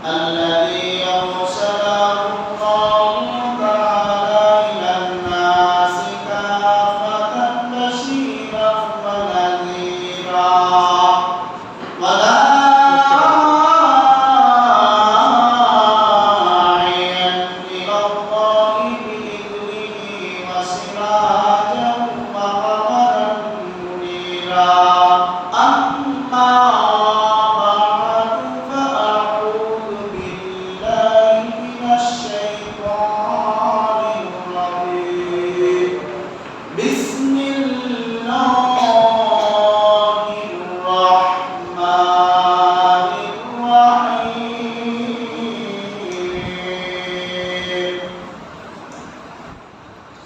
الذي أرسله الله تعالى إلى الناس كافة بشيرا ونذيرا وداعيا إلى الله بإذنه وسراجا وقمرا منيرا أما بعد فأعوذ بالله من الشيطان الرجيم بسم الله الرحمن الرحيم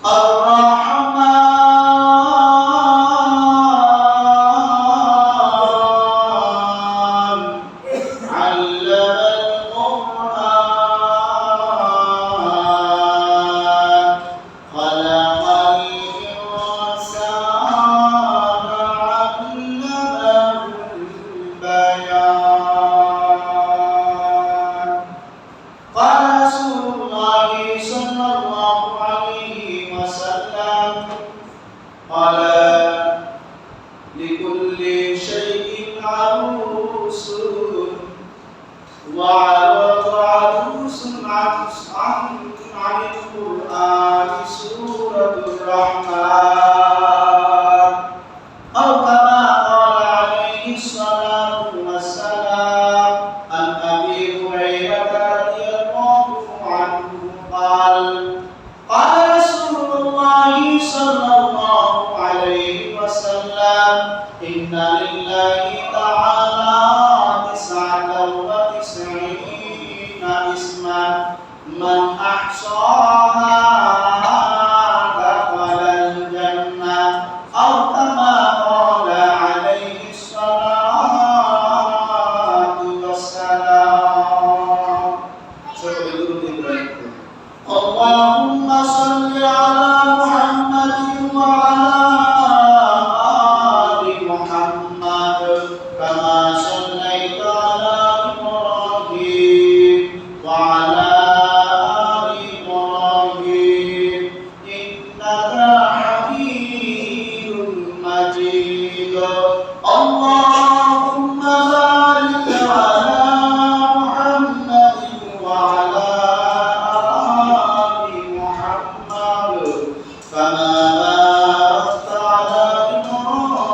الرحمن علم القرآن خلق الإنسان علمه البيان قال رسول الله صلى الله عليه وسلم قال لكل شيء عروس وعرض عروس عن القرآن سورة الرحمن أو كما قال عليه الصلاة والسلام عن أبي هريرة رضي الله عنه قال قال رسول الله صلى الله عليه وسلم إن لله تعالى 99 اسما من أحصاها دخل الجنة أو كما قال عليه الصلاة والسلام اللهم صل على محمد وعلى آل محمد كما صليت على إبراهيم وعلى آل إبراهيم إنك حميد مجيد اللهم بارك على محمد وعلى آل محمد كما باركت على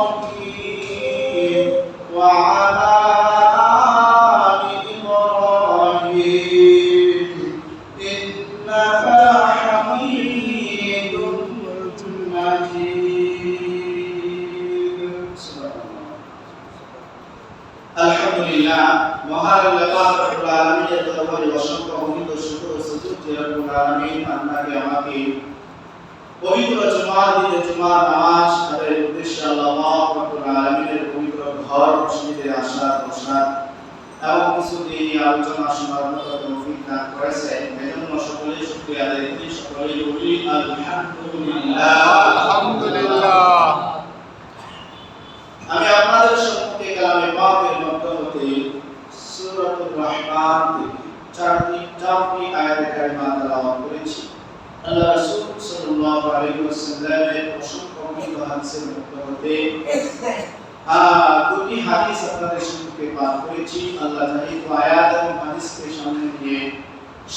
إبراهيم وعلى آل إبراهيم إنك حميد مجيد আলহামদুলিল্লাহ মহান আল্লাহ রাব্বুল আলামিনের দরবারে অসংখ্য অগণিত শুকর ও সুজুদ যে রব্বুল আলামিন আপনাকে আমাকে পবিত্র জুমার দিনে জুমার নামাজ আদায়ের উদ্দেশ্যে আল্লাহ রাব্বুল আলামিনের পবিত্র ঘর মসজিদে আসার বসার এবং কিছু দিনই আলোচনা শোনার মতো তৌফিক দান করেছেন এজন্য সকলেই শুকরিয়া আদায় করি সকলেই বলি আলহামদুলিল্লাহ আমি আপনাদের সম্মুখে কালামে পাকের মধ্য হতে সূরাতুর রহমান থেকে চারটি আয়াত কারিমা তেলাওয়াত করেছি আল্লাহ রাসূল সাল্লাল্লাহু আলাইহি ওয়াসাল্লামের অসংখ্য হাদিসের মধ্য হতে দুটি হাদিস আপনাদের সম্মুখে পাঠ করেছি আল্লাহ যেহেতু আয়াত এবং হাদিসকে সামনে নিয়ে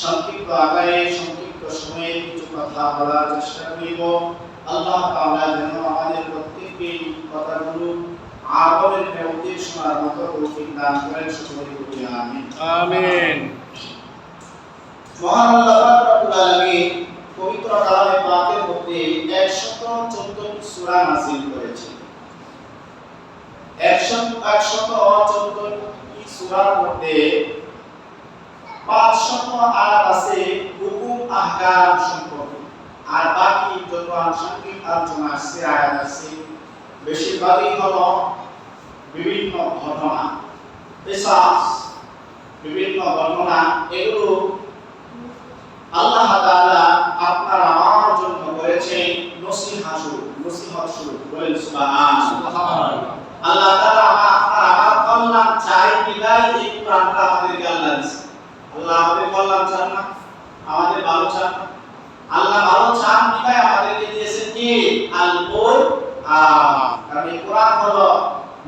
সংক্ষিপ্ত আকারে সংক্ষিপ্ত সময়ে কিছু কথা বলার চেষ্টা করিব আল্লাহ তাআলা যেন আমাদের প্রত্যেককে কথাগুলো আমলের নিয়তে শোনার মতো তৌফিক দান করেন সকলে বলি আমিন আমিন মহান আল্লাহ রাব্বুল আলামিন পবিত্র কালামে পাকের মধ্যে 114টি সূরা নাযিল করেছেন 114টি সূরার মধ্যে 500 আয়াত আছে হুকুম আহকাম সম্পর্কে আর বাকি যত আংশিক আলোচনা আছে আয়াত আছে বেশিরভাগই হলো বিভিন্ন ঘটনা কিসাস বিভিন্ন ঘটনা এগুলো আল্লাহ তাআলা আপনার আমার জন্য করেছেন নসিহত শুরু বলেন সুবহানাল্লাহ আল্লাহ তাআলা আপনার আমার কল্যাণ চাই বিদায় এই কোরআনটা আমাদেরকে আল্লাহ দিয়েছে আল্লাহ আমাদের কল্যাণ চান না, আমাদের ভালো চান না। আল্লাহ ভালো চান বিধায় আমাদেরকে দিয়েছেন কি আল কোরআন। কারণ এই কোরআন হলো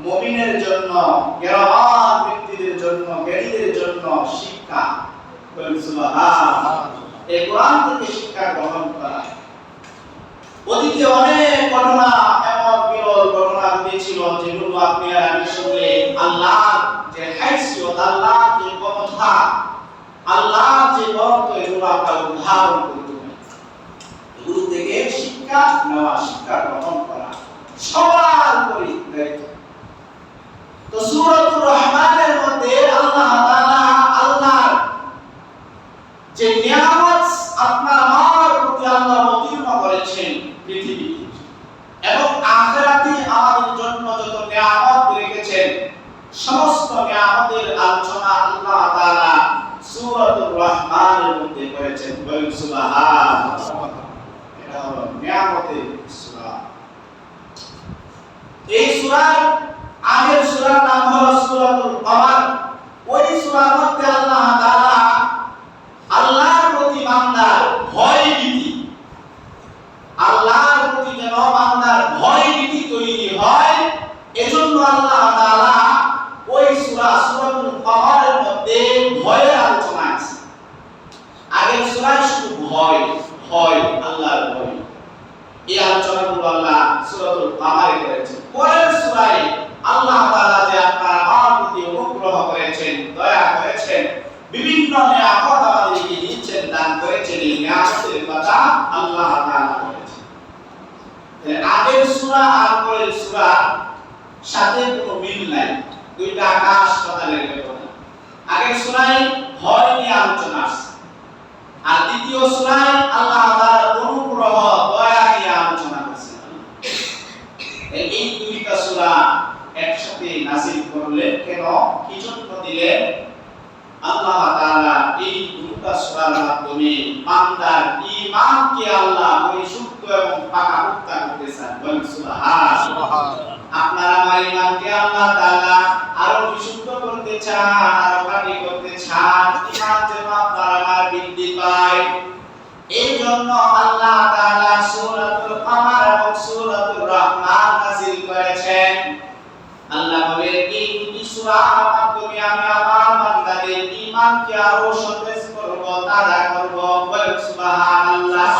মুমিনের জন্য, জ্ঞানবান ব্যক্তিদের জন্য, জ্ঞানীদের জন্য শিক্ষা। বলেন সুবহানাল্লাহ। এই কোরআন থেকে শিক্ষা গ্রহণ করা। অতীতে অনেক ঘটনা, এমন বিরল ঘটনা ঘটেছিল যেগুলো আপনি আর আমি শুনলে আল্লাহর যে হাইসিয়ত, আল্লাহর যে ক্ষমতা, আল্লাহর যে বরকত, এগুলো আমরা উদাহরণ করতে পারি। এগুলো থেকে শিক্ষা নেওয়া, শিক্ষা গ্রহণ করা সবার উপরে দায়িত্ব। তো সূরাতুর রহমানের মধ্যে আল্লাহ তাআলা আল্লাহর যে নিয়ামত আপনার আমার প্রতি আল্লাহ অবতীর্ণ করেছেন পৃথিবীতে, এবং আখিরাতে আমাদের জন্য যত নিয়ামত রেখেছেন, সমস্ত নিয়ামতের আলোচনা আল্লাহ তাআলা সূরাতুর রহমানের মধ্যে করেছেন। বলেন সুবহানাল্লাহ। এটা হলো নিয়ামতের সূরা। এই সূরার আগের সূরার নাম হলো সূরাতুল কমার। ওই সূরার মধ্যে আল্লাহ তাআলা আল্লাহর প্রতি বান্দার ভয় ভীতি, আল্লাহর প্রতি যেন বান্দার ভয় ভীতি তৈরি হয়, এজন্য আল্লাহ তাআলা ওই সূরাতুল কমারের মধ্যে ভয়ের আলোচনা আছে। আগের সূরায় শুধু ভয়, ভয়, আল্লাহর ভয়, এই আলোচনাগুলো আল্লাহ সূরাতুল কমারে করেছেন। পরের সূরায় আল্লাহ তাআলা যে আপনার আমার প্রতি অনুগ্রহ করেছেন, দয়া করেছেন, বিভিন্ন নিয়ামত আমাদেরকে দিচ্ছেন, দান করেছেন, এই নিয়ামতের কথা আল্লাহ তাআলা বলেছেন। আগের সূরা আর পরের সূরা সাথে কোনো মিল নাই, দুইটা আকাশ পাতালের ব্যাপার। আগের সূরায় ভয় নিয়ে আলোচনা আছে, আর দ্বিতীয় সূরায় আল্লাহ তাআলার অনুগ্রহ, দয়া নিয়ে আলোচনা করেছেন। এই দুইটা সূরা একসাথে নাযিল করলেন কেন, কি জন্য দিলেন? আল্লাহ তাআলা এই দুইটা সূরার মাধ্যমে বান্দার ঈমানকে আল্লাহ পরিশুদ্ধ এবং পাকাপোক্তা করতে চান। বলেন সুবহানাল্লাহ। আপনার আমার ঈমানকে আল্লাহ তাআলা আরো বিশুদ্ধ করতে চান, আরো খাঁটি করতে চান, ঈমান যেন আপনার আমার বৃদ্ধি পায়। এই জন্য আল্লাহ তাআলা সূরাতুল কমার এবং সূরাতুর রহমান নাযিল করেছেন। আল্লাহ বলেন এই দুটি সূরার মাধ্যমে আমি আমার বান্দাদের ঈমানকে আরো সতেজ করব, তাজা করব। বলেন সুবহানাল্লাহ।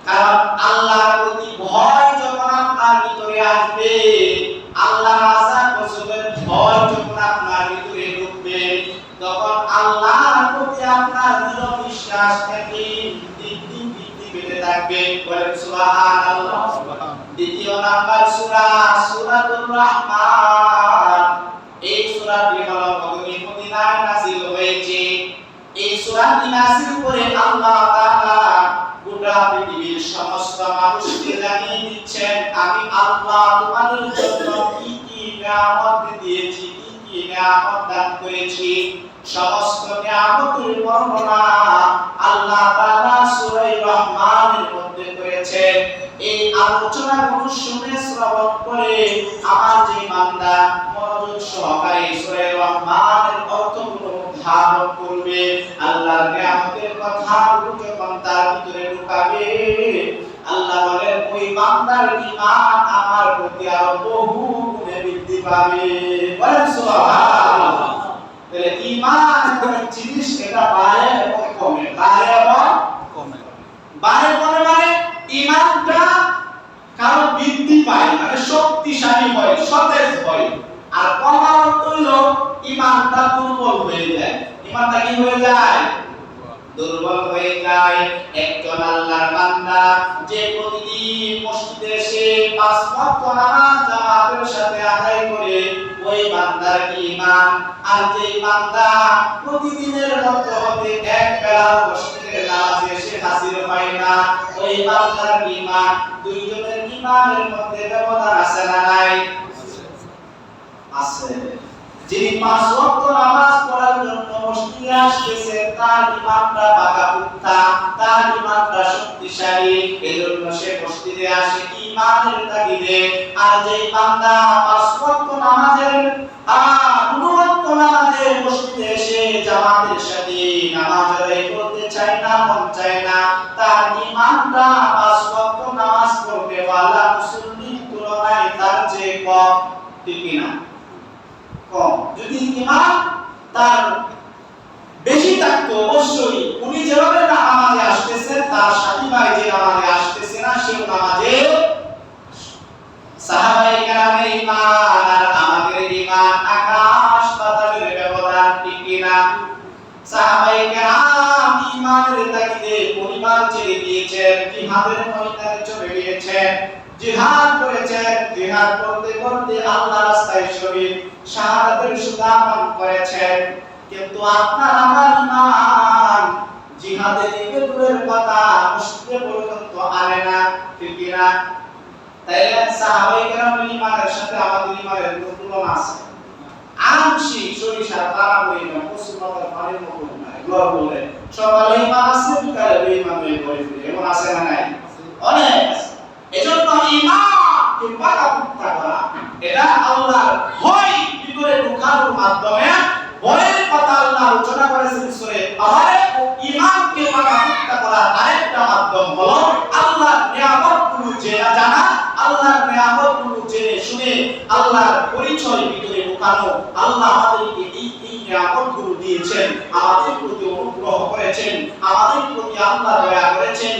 কারণ আল্লাহর প্রতি ভয় যখন আপনার ভিতরে আসবে, আল্লাহর আযাব গজবের ভয় যখন আপনার ভিতরে ঢুকবে, তখন আল্লাহর প্রতি আপনার দৃঢ় বিশ্বাস থেকে দিন দিন বৃদ্ধি পেতে থাকবে। বলেন সুবহানাল্লাহ। দ্বিতীয় নাম্বার সূরা সূরাতুর রহমান। এই সূরাটি হলো মদিনায় নাযিল হয়েছে। এই সূরাটি নাযিল করে আল্লাহ তাআলা গোটা পৃথিবীর সমস্ত মানুষকে জানিয়ে দিচ্ছেন, আমি আল্লাহ তোমাদের জন্য কি কি নিয়ামত দিয়েছি, কি কি নিয়ামত দান করেছি। সমস্ত নিয়ামতের বর্ণনা আল্লাহ তাআলা সূরা রহমানের মধ্যে করেছেন। এই আলোচনাগুলো শুনে শ্রবণ করে আমার যে বান্দা মনোযোগ সহকারে সূরা রহমানের অর্থগুলো ধারণ করবে, আল্লাহর নিয়ামতের কথাগুলো যখন তার ভিতরে ঢুকাবে, আল্লাহ বলেন ওই বান্দার ঈমান আমার প্রতি আরো বহু গুণে বৃদ্ধি পাবে। বলেন সুবহানাল্লাহ। তাহলে ঈমান এমন জিনিস, এটা বাড়ে এবং কমে, বাড়ে এবং কমে। বাড়ে কমে মানে ঈমানটা কারো বৃদ্ধি পায়, মানে শক্তিশালী হয়, সতেজ হয়। আর কমার অর্থ হলো ঈমানটা দুর্বল হয়ে যায়। ঈমানটা কি হয়ে যায়? দুর্বল হয়ে যায়। একজন আল্লাহর বান্দা যে প্রতিদিন মসজিদে এসে 5 ওয়াক্ত নামাজ জামাতের সাথে আদায় করে, ওই বান্দার ঈমান। আর যে বান্দা প্রতিদিনের মতো হতে এক বেলা মসজিদের নামাজে এসে হাজির হয় না, ওই বান্দার ঈমান, দুইজনের ঈমানের মধ্যে ব্যবধান আছে না নাই? আছে। যিনি 5 ওয়াক্ত নামাজ পড়ার জন্য মসজিদে আসছে, তার ঈমানটা পাকাপোক্তা, তার ঈমানটা শক্তিশালী, এজন্য সে মসজিদে আসে ঈমানের তাগিদে। আর যে বান্দা 5 ওয়াক্ত নামাজের 5 ওয়াক্ত নামাজে মসজিদে এসে জামাতের সাথে নামাজ আদায় করতে চায় না, মন চায় না, তার ঈমানটা পাঁচ ওয়াক্ত নামাজ পড়তে ওয়ালা মুসল্লির তুলনায় তার চেয়ে কম, ঠিক না? কম। যদি ঈমান তার বেশি থাকতো অবশ্যই উনি যেভাবে নামাজে আসতেছেন তার সাথী ভাই যে নামাজে আসতেছে না সে নামাজে। সাহাবায়ে কেরামের ঈমান আর আমাদের ঈমান আকাশ পাতালের ব্যবধান, ঠিক না? সাহাবায়ে কেরাম ঈমানের তাগিদে পরিবার ছেড়ে দিয়েছেন, জিহাদের ময়দানে চলে গিয়েছেন, জিহাদ করেছেন, জিহাদ করতে করতে আল্লাহর রাস্তায় শহীদ শাহাদাতের সুধা পান করেছেন। কিন্তু আপনার আমার ঈমান জিহাদে দিকে দূরের কথা মসজিদে পর্যন্ত আনে না, ঠিক না? তাইলে সাহাবায়ে কেরামের ঈমানের সাথে আমাদের ঈমানের কোনো তুলনা আছে? আংশিক সরিষা তারা বই না, পশ্চিমবঙ্গের পানির মতো নয়। এগুলো বলে সকালে ঈমান আছে, বিকালে ঈমান হয়ে পড়ে ফিরে, এমন আছে না নাই? অনেক আছে। এজন্য ঈমানকে পাকাপোক্ত করা, এটা আল্লাহর ভয় ভিতরে ঢোকানোর মাধ্যমে, ভয়ের কথা আল্লাহ আলোচনা করেছেন সূরা আহরে। ঈমানকে পাকাপোক্ত করার আরেকটা মাধ্যম হলো আল্লাহর নিয়ামতগুলো জানা, আল্লাহর নিয়ামতগুলো জেনে শুনে আল্লাহর পরিচয় ভিতরে ঢোকানো। আল্লাহ আমাদেরকে এই নিয়ামতগুলো দিয়েছেন, আমাদের প্রতি অনুগ্রহ করেছেন, আমাদের প্রতি আল্লাহ দয়া করেছেন,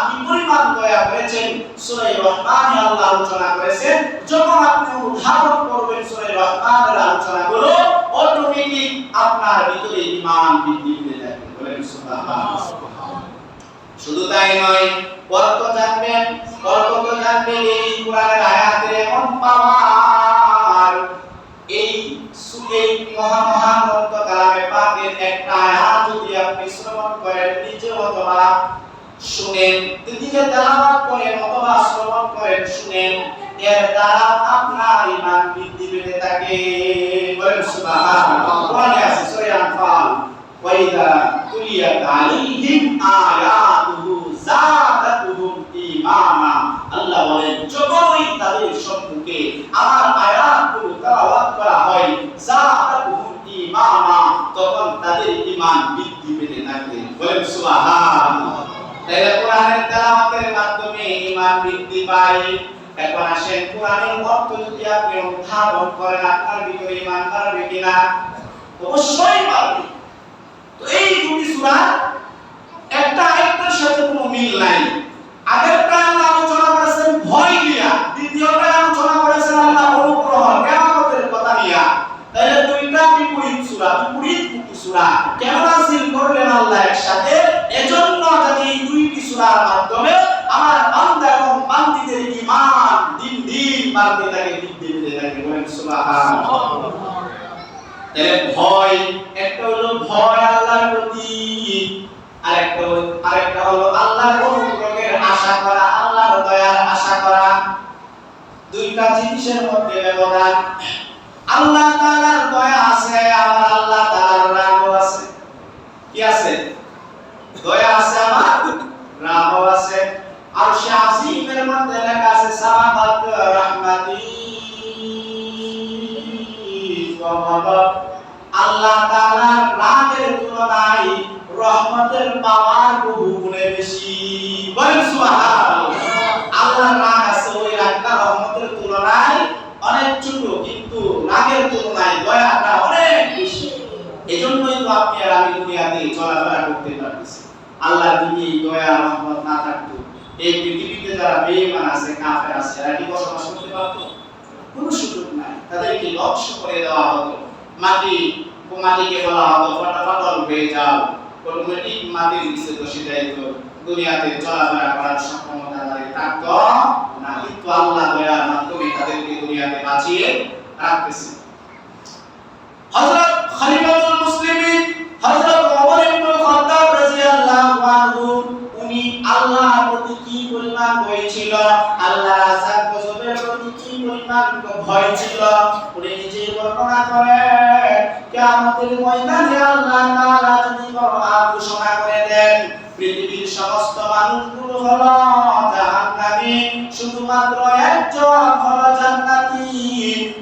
কি পরিমাণ দয়া করেছেন সূরা রহমানে আল্লাহ আলোচনা করেছেন। যখন আপনি উদ্ধারণ করবেন সূরা রহমানের আলোচনাগুলো, অটোমেটিক আপনার ভিতরে ঈমান বৃদ্ধি পেয়ে যাবে। বলেন সুবহানাল্লাহ। শুধু তাই নয়, অর্থ জানবেন, অর্থ তো জানবেন। এই কোরআনের আয়াতের এমন পাওয়ার, এই মহান গ্রন্থ কালামে পাকের একটা আয়াত যদি আপনি শ্রবণ করেন, নিজে অথবা শুনেন, নিজে তেলাওয়াত করেন অথবা শ্রবণ করেন, শুনেন, এর দ্বারা আপনার ঈমান বৃদ্ধি পেতে থাকে। বলেন সুবহানাল্লাহ। কোরআনে আছে সূরা আনফাল, ওয়াইদা তুলিয়াত আলাইহিম আয়াতুহু যাদাতুহুম ঈমানা। আল্লাহ বলেন যখনই তাদের সম্মুখে আমার আয়াতগুলো তেলাওয়াত করা হয়, যাদাতুহুম ঈমানা, তখন তাদের ঈমান বৃদ্ধি পেতে থাকে। বলেন সুবহানাল্লাহ। তাহলে কোরআনের তেলাওয়াতের মাধ্যমে ঈমান বৃদ্ধি পায়। এখন আসেন কোরআনের অর্থ যদি আপনি অনুধাবন করেন, আপনার ভিতরে ঈমান বাড়বে কিনা? অবশ্যই বাড়বে। তো এই দুটি সূরা একটা আরেকটার সাথে কোনো মিল নাই। আগেরটা আল্লাহ আলোচনা করেছেন ভয় নিয়ে, দ্বিতীয়টা আলোচনা করেছেন আল্লাহ অনুগ্রহ নিয়ামতের কথা নিয়ে। তাহলে দুইটা বিপরীত সূরা, বিপরীতমুখী সূরা কেন নাযিল করলেন আল্লাহ একসাথে? এজন্য যাতে এই দুইটি সূরার মাধ্যমে আমার বান্দা এবং বান্দীদের ঈমান দিন দিন বাড়তে থাকে, বৃদ্ধি পেতে থাকে। বলেন সুবহানাল্লাহ। তাহলে ভয়, একটা হলো ভয় আল্লাহর প্রতি, আরেকটা হলো আল্লাহর অনুগ্রহের আশা করা, আল্লাহর দয়ার আশা করা। দুইটা জিনিসের মধ্যে ব্যবধান। আল্লাহ তাআলার দয়া আছে, আমার আল্লাহ তাআলার রাগও আছে। কি আছে? দয়া আছে, আমার রাগও আছে। আরশে আজিমের মধ্যে লেখা আছে সামাদাত রাহমাতি ওয়া গাদাব। আল্লাহ তাআলার রাগের তুলনায় রহমতের পাওয়ার বহু গুণে বেশি। বলেন সুবহানাল্লাহ। আল্লাহর রাগ আছে, ওই রাগটা রহমতের তুলনায় অনেক ছোট, কিন্তু রাগের তুলনায় দয়াটা অনেক বেশি। এজন্যই তো আপনি আর আমি দুনিয়াতে চলাফেরা করতে পারতেছি। আল্লাহর যদি এই দয়া রহমত না থাকতো, এই পৃথিবীতে যারা বেঈমান আছে, কাফের আছে, এরা কি বসবাস করতে পারতো? কোনো সুযোগ নাই। তাদেরকে ধ্বংস করে দেওয়া হতো। মাটিকে বলা হতো ফাটাফাটল হয়ে যাও, অটোমেটিক মাটির নিচে বসে যাইত, দুনিয়াতে চলাফেরা করার সক্ষমতা তাদের থাকতো না। কিন্তু আল্লাহ দয়ার মাধ্যমে তাদেরকে দুনিয়াতে বাঁচিয়ে রাখতেছে। হযরত খলিফাতুল মুসলিমিন হযরত ওমর ইবনে খাত্তাব রাদিয়াল্লাহু আনহু, উনি আল্লাহর প্রতি কি পরিমাণ ভয় ছিল, আল্লাহর আযাব গজবের প্রতি কি পরিমাণ ভয় ছিল, উনি নিজে বর্ণনা করেন। কিয়ামতের ময়দানে আল্লাহ তাআলা যদি ঘোষণা করে দেন পৃথিবীর সমস্ত মানুষগুলো হলো জাহান্নামী, শুধুমাত্র একজন হলো জান্নাতি।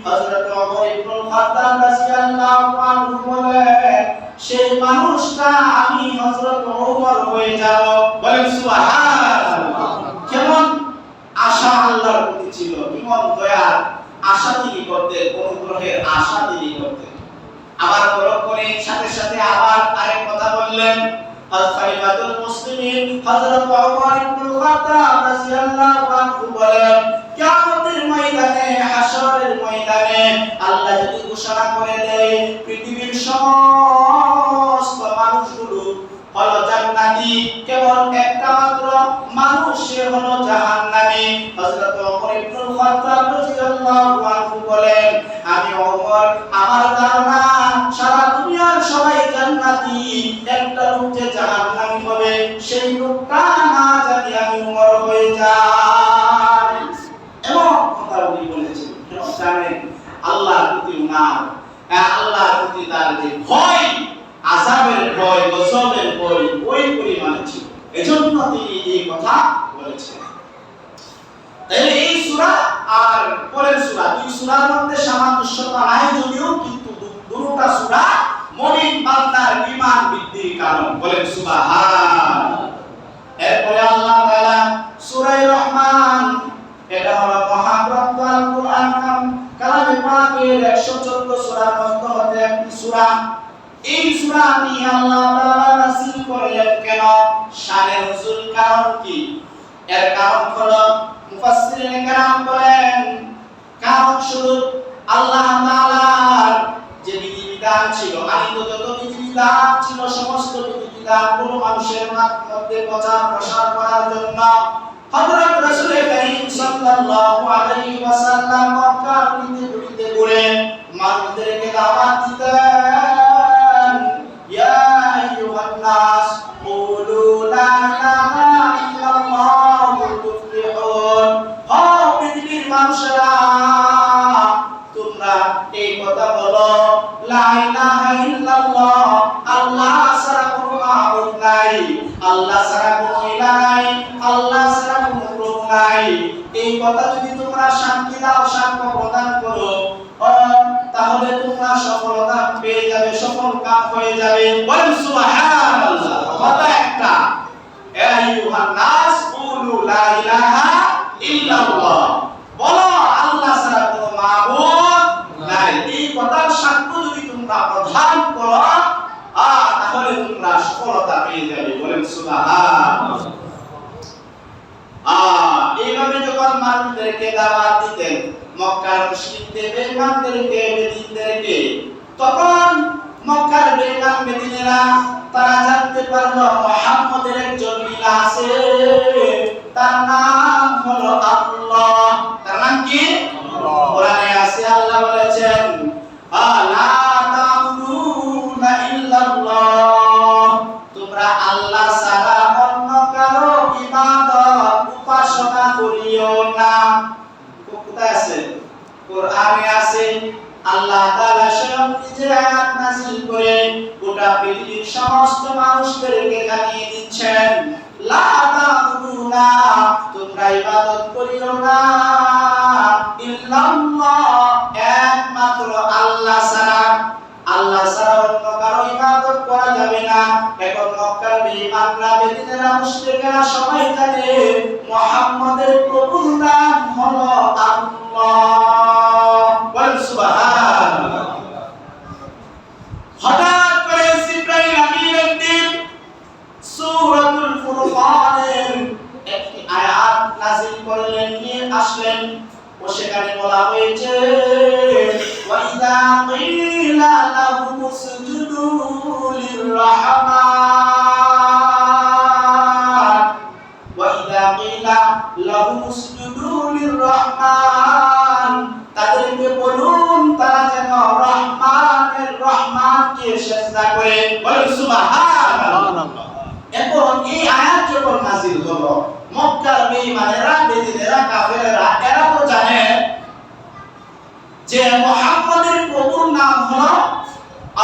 হযরত ওমর ইবনে খাত্তাব রাদিয়াল্লাহু আনহু বলেন, সেই মানুষটা আমি হযরত ওমর হয়ে যাব। বলেন সুবহানাল্লাহ। কেমন আশা আল্লাহর প্রতি ছিল, কেমন দয়ার আশা তিনি করতেন, অনুগ্রহের আশা তিনি করতেন। আবার পরক্ষণের সাথে সাথে আবার আরেক কথা বললেন। খলিফাতুল মুসলিমিন হযরত ওমর ইবনে খাত্তাব রাদিয়াল্লাহু আনহু বলেন, কিয়ামতের ময়দানে, হাশরের ময়দানে আল্লাহ যদি ঘোষণা করে দেয় পৃথিবীর সমস্ত মানুষগুলো হলো জান্নাতি, কেবল একটা মাত্র মানুষ সে হলো জাহান্নামী। হযরত ওমর ইবনে খাত্তাব রাদিয়াল্লাহু আনহু বলেন, আমি ওমর, আমার ধারণা সারা দুনিয়ার সবাই জান্নাতি, একটা লোক যে জাহান্নামী হবে সেই লোকটা না জানি আমি ওমর হয়ে যাই। এমন কথা উনি বলেছেন। কেন জানেন? আল্লাহর প্রতি উনার, আল্লাহর প্রতি তার যে ভয়, আযাবের ভয়, গজবের ভয় ওই পরিমাণে ছিল। এজন্য তিনি এই কথা বলেছেন। তাহলে এই সূরা আর পরের সূরা, দুই সূরার মধ্যে সামঞ্জস্যতা নাই যদিও, কিন্তু দুটোটা সূরা মুমিন বান্দার ঈমান বৃদ্ধির কারণ। বলেন সুবহানাল্লাহ। এরপরে আল্লাহ তাআলা সূরা রহমান, এটা হলো মহাগ্রন্থ আল কুরআন কালামে পাকের 114 সূরার মধ্যে হতে একটি সূরা। এই সূরাটি আল্লাহ তাআলা নাযিল করলেন কেন? শানে নুজুল কারণ কি? এর কারণ হলো মুফাসসিরিন কেরাম বলেন, কারণ শুধু আল্লাহ তাআলার যে বিধিবিধান ছিল, আনিত যত বিধিবিধান ছিল সমস্ত বিধিবিধানগুলো মানুষের মধ্যে প্রচার করার জন্য হযরত রাসূল করিম সাল্লাল্লাহু আলাইহি ওয়াসাল্লাম মক্কার পৃথিবীতে ঘুরে মানুষদেরকে দাওয়াত দিতেন। ইয়া আইয়ুহান নাস কুলু লা ইলাহা ইল্লাল্লাহু তুফলিহুন। ও পৃথিবীর মানুষেরা, তোমরা এই কথা বলো, লা ইলাহা ইল্লাল্লাহ, আল্লাহ ছাড়া কোনো মাবুদ নাই, আল্লাহ ছাড়া কোনো ইলাহ নাই, আল্লাহ ছাড়া কোনো প্রভু নাই। এই কথা যদি তোমরা শান্তি দাও, সাক্ষ্য প্রদান করো, তাহলে তোমরা সফলতা পেয়ে যাবে, সফল কাম হয়ে যাবে। বলেন সুবহানাল্লাহ। কথা একটা, ইয়া আইয়ুহান নাস কুলু লা ইলাহা ইল্লাল্লাহ, বলো আল্লাহ ছাড়া কোনো মাবুদ নাই। এই কথার সাক্ষ্য যদি তোমরা প্রদান করো, তাহলে তোমরা সফলতা পেয়ে যাবে। বলেন সুবহানাল্লাহ। এইভাবে যখন মানুষদেরকে দাওয়াত দিতেন মক্কার মুশরিকদের, বেঈমানদেরকে, বেদিনদেরকে, তখন মক্কার বেঈমান বেদিনেরা তারা জানতে পারলো মুহাম্মদের একজন ইলাহ আছে, তার নাম হলো আল্লাহ। তার নাম কি? কোরআনে আছে, আল্লাহ বলেছেন, লা তা'বুদুনা ইল্লাল্লাহ, তোমরা আল্লাহ ছাড়া অন্য কারো ইবাদত উপাসনা করিও না। কোথায় আছে? কোরআনে আছে। আল্লাহ তাআলা স্বয়ং নিজে আয়াত নাযিল করে গোটা পৃথিবীর সমস্ত মানুষদেরকে জানিয়ে দিচ্ছেন, লা তা'বুদুনা, তোমরা ইবাদত করিও না, ইল্লাল্লাহ, একমাত্র আল্লাহ ছাড়া। আল্লাহ ছাড়া অন্য কারো ইবাদত করা যাবে না। এখন মক্কার বেঈমানরা, বেদিনেরা, মুশরিকেরা সবাই জানে মুহাম্মদের প্রভুর নাম হলো আল্লাহ। বলেন সুবহানাল্লাহ। হঠাৎ করে জিবরাইল আমিন একদিন সূরাতুল ফুরকানের একটি আয়াত নাযিল করলেন, নিয়ে আসলেন। ও সেখানে বলা হয়েছে, ওয়াইদা কিলা লাহুম উসজুদু লিররহমান, ওয়াইদা কিলা লাহুম উসজুদু লিররহমান, তাদেরকে বলুন তারা যেন রহমানকে সিজদা করে। বলেন সুবহানাল্লাহ। এখন এই আয়াত যখন নাযিল হলো, মক্কার বেঈমানেরা, বেদিনেরা, কাফেরেরা এরা তো জানে যে মুহাম্মদের প্রভুর নাম হলো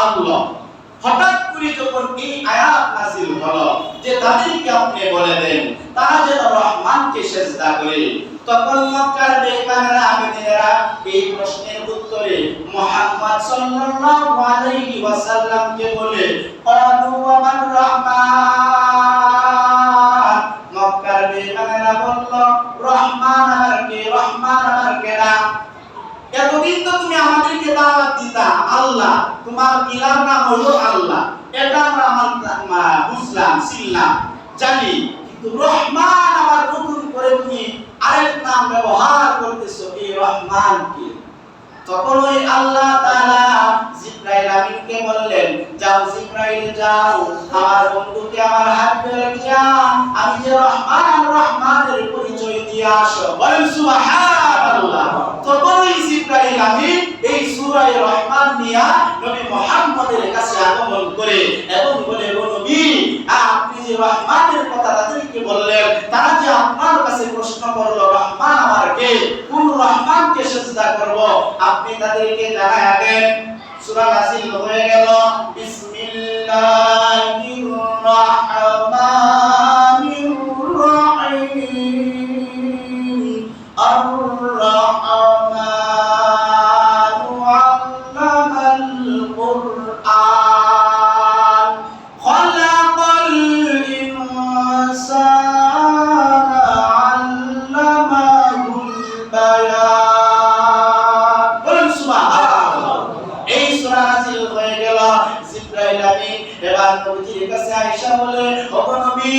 আল্লাহ। হঠাৎ করে যখন এই আয়াত নাযিল হলো যে তাদেরকে আপনি বলে দেন তারা যেন রহমানকে সিজদা করে, তখন মক্কার বেঈমানেরা বেদিনেরা এই প্রশ্নের উত্তরে মুহাম্মদ সাল্লাল্লাহু আলাইহি ওয়াসাল্লামকে বলে ক্বালু ওয়া মান রহমান, মক্কার বেঈমানেরা বলল রহমান আর কে, রহমান আর কে না। এতদিন তো তুমি আমাদেরকে দাওয়াত দিতা আল্লাহ, তোমার ইলার নাম হলো আল্লাহ, এটা আমরা বুঝলাম শিখলাম জানি, কিন্তু রহমান আবার নতুন করে তুমি আরেক নাম ব্যবহার করতেছো, এই রহমান কি? তখন ওই আল্লাহ তাআলা জিবরাইল আমিনকে বললেন, যাও জিবরাইল যাও, আমার বন্ধুকে আমার হাত ধরে নিয়া আমি যে রহমান, রহমানের পরিচয় দিয়ে আসো। বলেন সুবহানাল্লাহ। তখন ওই জিবরাইল আমিন এই সূরা রহমান নিয়া নবী মুহাম্মদের কাছে আগমন করে এবং বলে, ও নবী, আপনি যে রহমানের কথা তাদেরকে বললেন, তারা যে আপনার কাছে প্রশ্ন করলো রহমান আমার কে, কোন রহমানকে সিজদা করব, আপনি তাদেরকে জানায়া দেন। সূরা নাজিল হয়ে গেল, বিসমিল্লাহির রাহমানির রাহিম, আর-রাহমানু আল্লামাল কুরআন, খালাকাল ইনসানা আল্লামাহুল বায়ান। বলেন সুবহানাল্লাহ। এই সূরা নাযিল হয়ে গেল। জিবরাইল আমিন এবার নবীর কাছে আয়েশা বলে, ও নবী,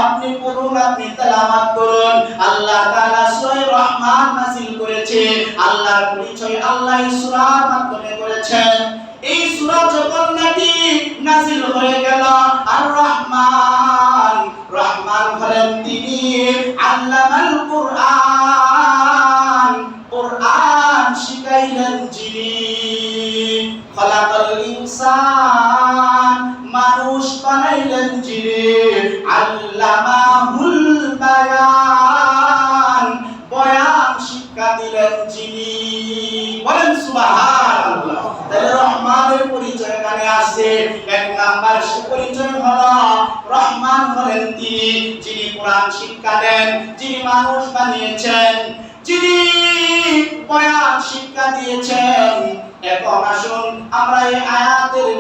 আপনি পড়ুন, আপনি তেলাওয়াত করুন। আল্লাহ তাআলা সূরা রহমান নাযিল করেছে, আল্লাহর পরিচয় আল্লাহ এই সূরার মাধ্যমে করেছেন। এই সূরা যখন নাকি নাযিল হয়ে গেল, আর রহমান, রহমান হলেন তিনি আল্লামাল কুরআন, কুরআন শিখাইলেন যিনি, খালাকাল ইনসান, মানুষ বানাইলেন যিনি, আল্লামাহুল বায়ান, বয়ান শিক্ষা দিলেন যিনি। বলেন সুবহানাল্লাহ। তাহলে রহমানের পরিচয় এখানে আছে। এক নাম্বার পরিচয় হলো রহমান হলেন তিনি যিনি কোরআন শিক্ষা দেন, যিনি মানুষ বানিয়েছেন, যিনি বয়ান শিক্ষা দিয়েছেন। এখন আসুন আমরা এই আয়াতের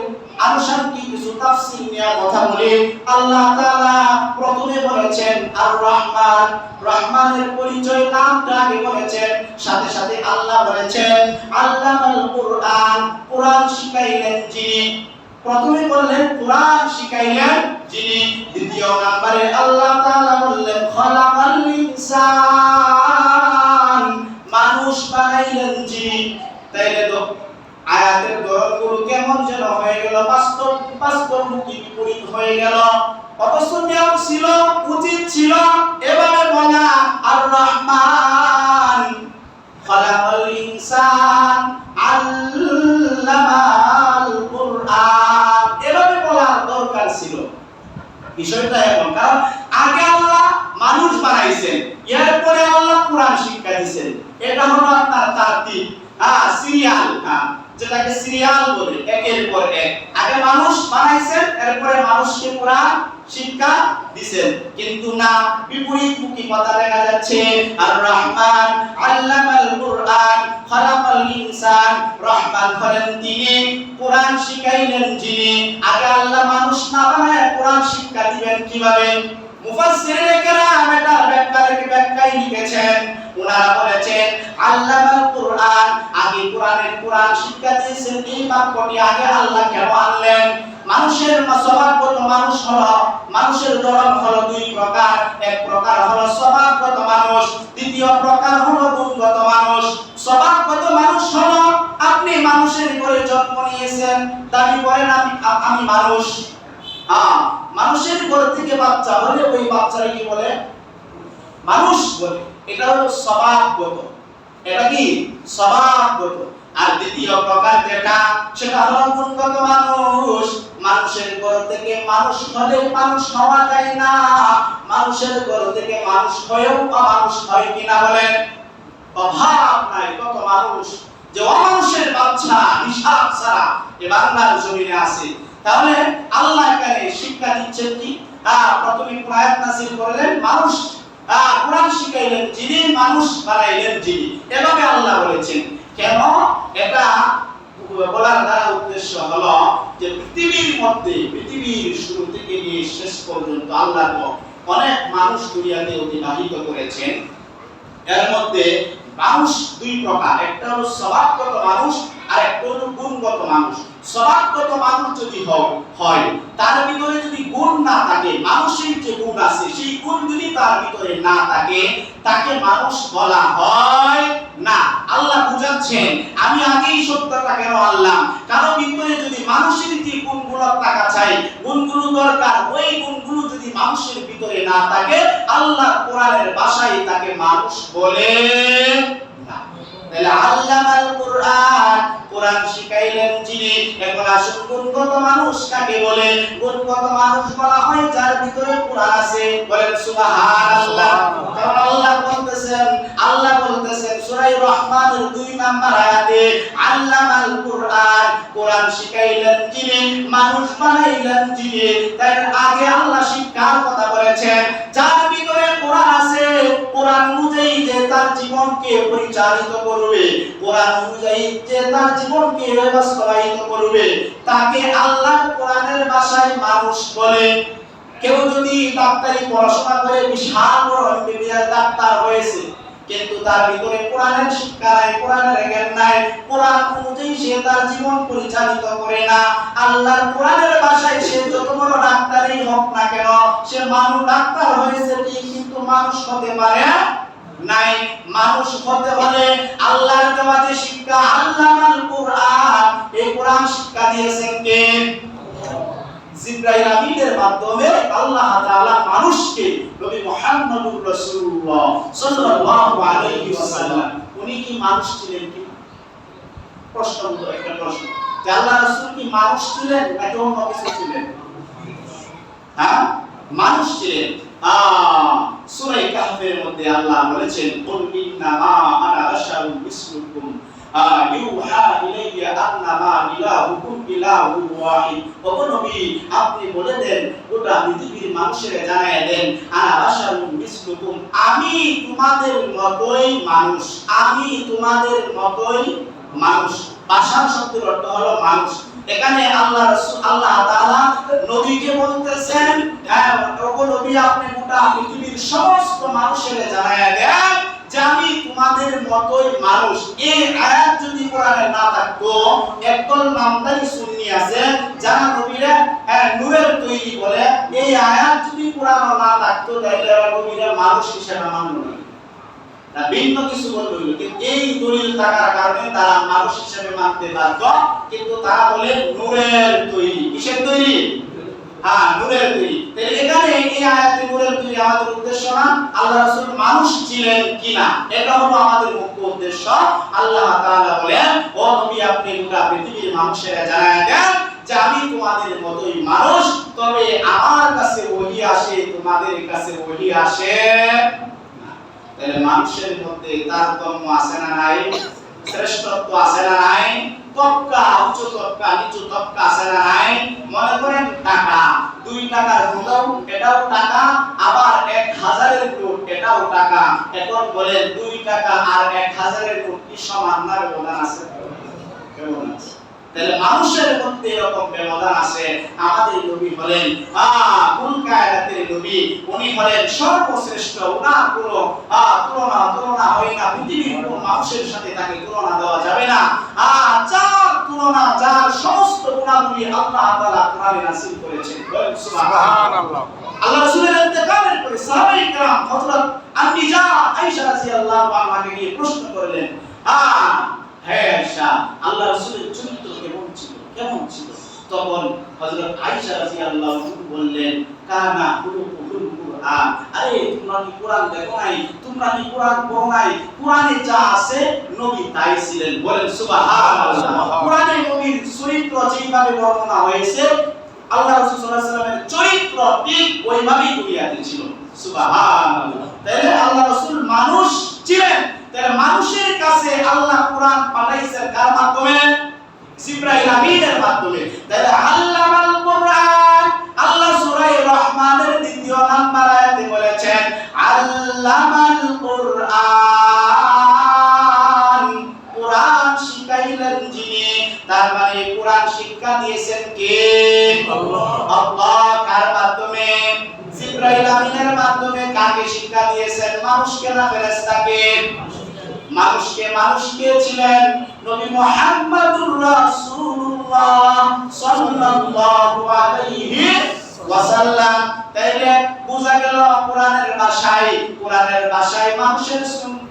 আনুষঙ্গিক কিছু তাফসীর নিয়ে কথা বলি। আল্লাহ তাআলা প্রথমে বলেছেন আর রহমান, রহমানের পরিচয় নামটা আগে বলেছেন, সাথে সাথে আল্লাহ বলেছেন আল্লামাল কুরআন, কোরআন শিখাইলেন যিনি। প্রথমে বললেন কোরআন শিখাইলেন যিনি, দ্বিতীয় নম্বরে আল্লাহ তাআলা বললেন খালাকাল ইনসান, মানুষ বানাইলেন যিনি। তাইলে তো আয়াতের ধরনগুলো কেমন যেন হয়ে গেল, বাস্তবমুখী বিপরীত হয়ে গেল। অথচ নিয়ম ছিল, উচিত ছিল এভাবে বলা আর রহমান, খালাকাল ইনসান, আল্লামাল কুরআন, এভাবে বলার দরকার ছিল। বিষয়টা এখন, কারণ আগে আল্লাহ মানুষ বানাইছেন, এরপরে আল্লাহ কোরআন শিক্ষা দিয়েছেন। এটা হলো আপনার তারতিব, সিরিয়াল, যেটাকে সিরিয়াল বলে, একের পর এক। আগে মানুষ বানাইছেন, এরপরে মানুষকে কোরআন শিক্ষা দিবেন। কিন্তু না, বিপরীতমুখী কথা দেখা যাচ্ছে। আর রহমান আল্লামাল কুরআন, খালাকাল ইনসান, রহমান হলেন তিনি, কোরআন শিখাইলেন যিনি। আগে আল্লাহ মানুষ না বানায় কোরআন শিক্ষা দিবেন কিভাবে? মুফাসসিরিনে কেরাম এটার ব্যাখ্যায় লিখেছেন, ওনারা বলেছেন আল্লামাল কুরআন, আগে কোরআন শিক্ষা দিয়েছেন। এই বাক্যটি আগে আল্লাহ কেন আনলেন? মানুষের স্বভাবগত মানুষ হলো, মানুষের ধরন হলো দুই প্রকার। এক প্রকার হলো স্বভাবগত মানুষ, দ্বিতীয় প্রকার হলো গুণগত মানুষ। স্বভাবগত মানুষ হলো আপনি মানুষের ঘরে জন্ম নিয়েছেন, দাবি করেন আমি মানুষ। মানুষের ঘর থেকে বাচ্চা হলে ওই বাচ্চারা কি বলে? মানুষ বলে। এটা হলো স্বভাবগত। এটা কি স্বভাবগত। আর দ্বিতীয় প্রকার যেটা, সেটা হলো গুণগত মানুষ। মানুষের ঘর থেকে মানুষ হলে মানুষ হওয়া যায় না, মানুষের ঘর থেকে মানুষ হয়েও অমানুষ হয় কিনা বলেন? অভাব নাই, কত মানুষ যে অমানুষের বাচ্চা হিসাব ছাড়া এ বাংলার জমিনে আছে। তাহলে আল্লাহ এখানে শিক্ষা দিচ্ছেন কি? প্রথমে আয়াত নাযিল করলেন মানুষ কোরআন শিখাইলেন যিনি, মানুষ বানাইলেন যিনি। এভাবে আল্লাহ বলেছেন। কেন এটা বলার দ্বারা উদ্দেশ্য হলো যে পৃথিবীর মধ্যে, পৃথিবীর শুরু থেকে নিয়ে শেষ পর্যন্ত আল্লাহ অনেক মানুষ দুনিয়াতে অতিবাহিত করেছেন। এর মধ্যে মানুষ দুই প্রকার, একটা হলো স্বভাবগত মানুষ আর একটা হলো গুণগত মানুষ। স্বভাবগত মানুষ যদি হয়, তার ভিতরে যদি গুণ না থাকে, মানুষের যে গুণ আছে সেই গুণ যদি তার ভিতরে না থাকে, তাকে মানুষ বলা হয় না। আল্লাহ বুঝাচ্ছেন, আমি আগেই সত্যটা কেন আনলাম, কারণ ভিতরে যদি মানুষের যে গুণগুলো থাকা চাই, গুণগুলো দরকার, ওই গুণগুলো যদি মানুষের ভিতরে না থাকে, আল্লাহ কোরআনের ভাষায় তাকে মানুষ বলে না। তাহলে আল্লামাল কোরআন, কোরআন শিখাইলেন যিনি। এখন আসুন গুণগত মানুষ কাকে বলে? গুণগত মানুষ বলা হয় যার ভিতরে কোরআন আছে। বলেন সুবহানাল্লাহ। কারণ আল্লাহ বলতেছেন সূরা রহমানের 2 নম্বর আয়াতে, আল্লামাল কোরআন, কোরআন শিখাইলেন যিনি, মানুষ বানাইলেন যিনি। তাই আগে আল্লাহ শিক্ষার কথা বলেছেন, যার ভিতরে কোরআন আছে, কোরআন অনুযায়ী যে তার জীবনকে পরিচালিত করবে, কোরআন অনুযায়ী যে তার জীবনকে বাস্তবায়িত করবে, তাকে আল্লাহ কোরআনের ভাষায় মানুষ বলে। কেউ যদি ডাক্তারি পড়াশোনা করে বিশাল বড় এমবিবিএস ডাক্তার হয়েছে, কিন্তু তার ভিতরে কোরআনের শিক্ষা নাই, কোরআনের জ্ঞান নাই, কোরআন অনুযায়ী সে তার জীবন পরিচালিত করে না, আল্লাহর কোরআনের ভাষায় সে যত বড় ডাক্তারই হোক না কেন, সে মানুষ ডাক্তার হয়েছে ঠিক, কিন্তু মানুষ হতে পারে নাই। মানুষ হতে হলে আল্লাহর দেওয়া যে শিক্ষা, আল্লামাল কোরআন, এই কোরআন শিক্ষা দিয়েছেন কে? জিবরাইল আমিনের মাধ্যমে আল্লাহ তাআলা মানুষকে নবী মুহাম্মদুর রাসূলুল্লাহ সাল্লাল্লাহু আলাইহি ওয়াসাল্লাম, উনি কি মানুষ ছিলেন কি? প্রশ্ন, একটা প্রশ্ন, যে আল্লাহ রাসূল কি মানুষ ছিলেন নাকি অন্য কিছু ছিলেন? হ্যাঁ, মানুষ ছিলেন। সূরা কাহফের মধ্যে আল্লাহ বলেছেন, কুল ইন্নামা আনা বাশারুম মিসলুকুম ইউহা ইলাইয়া আন্নামা ইলাহুকুম ইলাহুন ওয়াহিদ। ও নবী, আপনি বলে দেন, গোটা পৃথিবীর মানুষের জানায় দেন, আনা বাশারুম মিসলুকুম, আমি তোমাদের মতোই মানুষ, আমি তোমাদের মতোই মানুষ। বাশার শব্দের অর্থ হলো মানুষ। এখানে আল্লাহ রাসূল, আল্লাহ তাআলা নবীকে বলতেছেন, ওগো নবী, আপনি গোটা পৃথিবীর সমস্ত মানুষের জানায়া দেন যে আমি তোমাদের মতোই মানুষ। এই আয়াত যদি কোরআনে না থাকতো, একদল নামদারি সুন্নি আছে যারা নবীরা নূরের তৈরি বলে, এই আয়াত যদি কোরআনে না থাকতো তাহলে নবীরা মানুষ হিসেবে মানল না, ভিন্ন কিছু বলতে হইল। কিন্তু এই দলিল থাকার কারণে তারা মানুষ হিসেবে মানতে বাধ্য, কিন্তু তারা বলে নূরের তৈরি। কিসের তৈরি? হ্যাঁ, নূরের তৈরি। তাহলে এখানে এই আয়াতে নূরের তৈরি আমাদের উদ্দেশ্য না, আল্লাহ রাসূল মানুষ ছিলেন কিনা এটা হলো আমাদের মুখ্য উদ্দেশ্য। আল্লাহ তাআলা বলেন, ও নবী, আপনি গোটা পৃথিবীর মানুষেরা জানায়া দেন যে আমি তোমাদের মতোই মানুষ, তবে আমার কাছে ওহী আসে, তোমাদের কাছে ওহী আসে। তাহলে মানুষের মধ্যে তারতম্য আছে না নাই? শ্রেষ্ঠত্ব আছে না নাই? তবকা, উচ্চ তবকা, নিচু তবকা আছে না নাই? মনে করেন টাকা, 2 টাকার নোট এটাও টাকা, আবার 1000 এর নোট এটাও টাকা। এখন বলেন 2 টাকা আর 1000 এর নোট কি সমান না ব্যবধান আছে? কেমন আছে? তাহলে মানুষের মধ্যে এরকম ব্যবধান আছে। আমাদের নবী হলেন কুল কায়নাতের নবী, উনি হলেন সর্বশ্রেষ্ঠ। ওনার কোনো তুলনা হয় না, পৃথিবীর কোনো মানুষের সাথে তাকে তুলনা দেওয়া যাবে না। যার তুলনা, যার সমস্ত গুণাবলী আল্লাহ তাআলা কোরআনে নাযিল করেছেন। বলেন সুবহানাল্লাহ। আল্লাহ রাসূলের ইন্তেকালের পরে সাহাবায়ে কেরাম হযরত আন-নিজা আয়েশা রাদিয়াল্লাহু আনহাকে গিয়ে প্রশ্ন করলেন, হে আয়েশা, আল্লাহ রাসূলের চরিত্র কেমন ছিল? তখন হযরত আয়েশা রাদিয়াল্লাহু আনহা বললেন, কানা খুলুকুল কুরআন। আরে তোমরা কি কোরআন দেখো নাই? তোমরা কি কোরআন পড়ো নাই? কোরআনে যা আছে নবী তাই ছিলেন। বলেন সুবহানাল্লাহ। কোরআনে নবীর চরিত্র যেভাবে বর্ণনা হয়েছে, আল্লাহ রাসূল সাল্লাল্লাহু আলাইহি ওয়াসাল্লামের চরিত্র ঠিক ওইভাবেই দুনিয়াতে ছিল। সুবহানাল্লাহ। তাহলে আল্লাহ রাসূল মানুষ ছিলেন। তাহলে মানুষের কাছে আল্লাহ কোরআন পাঠাইছেন কার মাধ্যমে? জিবরাইল আমিনের মাধ্যমে। তাহলে আল্লামাল কোরআন, আল্লাহ সূরা রহমানের 2 নম্বর আয়াতে বলেছেন, আল্লাহ আল্লাহ কার মাধ্যমে? জিবরাইল আমিনের মাধ্যমে। কাকে শিক্ষা দিয়েছেন? মানুষকে না ফেরেশতাকে? মানুষকে ছিলেন নবী মুহাম্মদুর রাসূলুল্লাহ সাল্লাল্লাহু আলাইহি ওয়াসাল্লাম। তাইলে বোঝা গেল কোরআনের ভাষায় মানুষের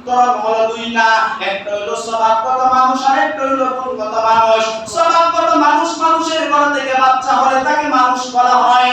ধরন হলো দুইটা, একটা হলো স্বভাবগত মানুষ আর একটা হলো গুণগত মানুষ। স্বভাবগত মানুষ, মানুষের ঘর থেকে বাচ্চা হলে তাকে মানুষ বলা হয়।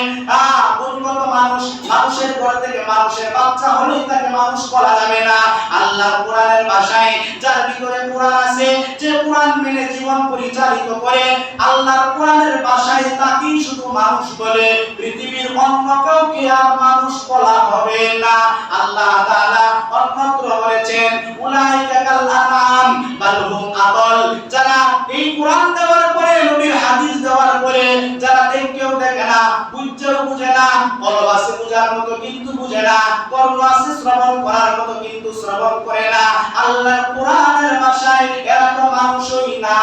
গুণগত মানুষ, মানুষের ঘর থেকে মানুষের বাচ্চা হলেই তাকে মানুষ বলা যাবে না। আল্লাহর কোরআনের ভাষায়, যার ভিতরে কোরআন আছে, যে কোরআন মেনে জীবন পরিচালিত করে, আল্লাহর কোরআনের ভাষায় তাকেই শুধু মানুষ বলে, পৃথিবীর অন্য কাউকে আর মানুষ বলা হবে না। আল্লাহ তাআলা অন্যত্র বলেছেন, উলাইকা কাল আনআম বাল হুম আদল। যারা এই কোরআন দেওয়ার পরে, নবীর হাদিস দেওয়ার পরে, যারা দেখেও দেখে না, বুঝছেও বুঝে না, কলব আছে বুঝার মতো কিন্তু বুঝে না, কর্ণ আছে শ্রবণ করার মতো কিন্তু শ্রবণ করে না, আল্লাহর কোরআনের ভাষায় এরা তো মানুষই না,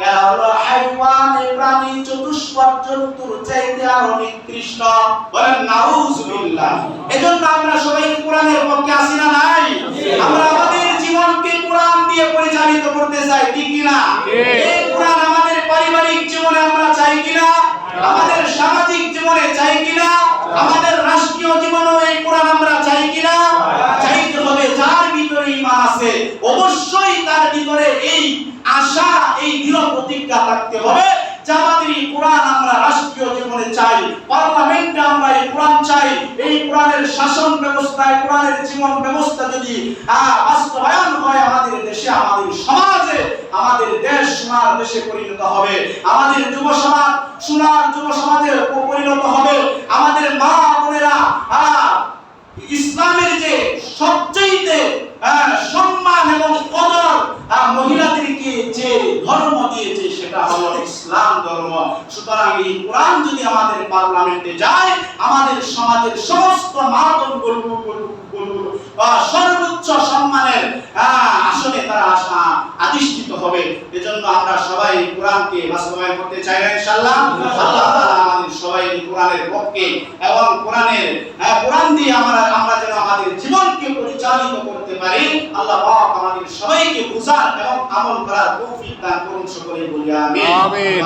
এরা হলো হাইওয়ান, প্রাণী, চতুষ্পদ জন্তুর চাইতে আরো নিকৃষ্ট। বলেন নাউজুবিল্লাহ। এজন্য আমরা সবাই কোরআনের পক্ষে আছি না নাই? আমরা আমাদের জীবনকে কোরআন দিয়ে পরিচালিত করতে চাই, ঠিক কি না? এই কোরআন আমাদের পারিবারিক জীবনে আমরা চাই কিনা? আমাদের সামাজিক জীবনে চাই কিনা? আমাদের রাষ্ট্রীয় জীবনেও এই কোরআন আমরা চাই কিনা? চাইতে হবে। যার ভিতরে ঈমান আছে অবশ্যই তার ভিতরে এই আশা, এই দৃঢ় প্রতিজ্ঞা থাকতে হবে যে আমাদের এই কোরআন আমরা রাষ্ট্রীয় জীবনে চাই, পার্লামেন্টে আমরা এই কোরআন চাই। এই কোরআনের শাসন ব্যবস্থায়, কোরআনের জীবন ব্যবস্থা যদি বাস্তবায়ন হয় আমাদের দেশে, আমাদের সমাজে, আমাদের দেশ সোনার দেশে পরিণত হবে। আমাদের যুব সমাজ সোনার যুব সমাজে পরিণত হবে। আমাদের মা বোনেরা ইসলামের যে সবচেয়ে সম্মান এবং কদর মহিলাদেরকে যে ধর্ম দিয়েছে সেটা হলো ইসলাম ধর্ম। সুতরাং এই কোরআন যদি আমাদের পার্লামেন্টে যায়, আমাদের সমাজের সমস্ত মা বোনগুলো সর্বোচ্চ সম্মানের আসনে তারা আধিষ্ঠিত হবে। এজন্য আমরা সবাই কোরআনকে বাস্তবায়ন করতে চাই না ইনশাআল্লাহ। আল্লাহ তাআলা আমাদের সবাইকে কোরআনের পক্ষে এবং কোরআন দিয়ে আমরা যেন আমাদের জীবনকে পরিচালিত করতে পারি। আল্লাহ পাক আমাদের সবাইকে বুঝার এবং আমল করার তৌফিক দান করুন। সকলে বলি আমিন। আমিন।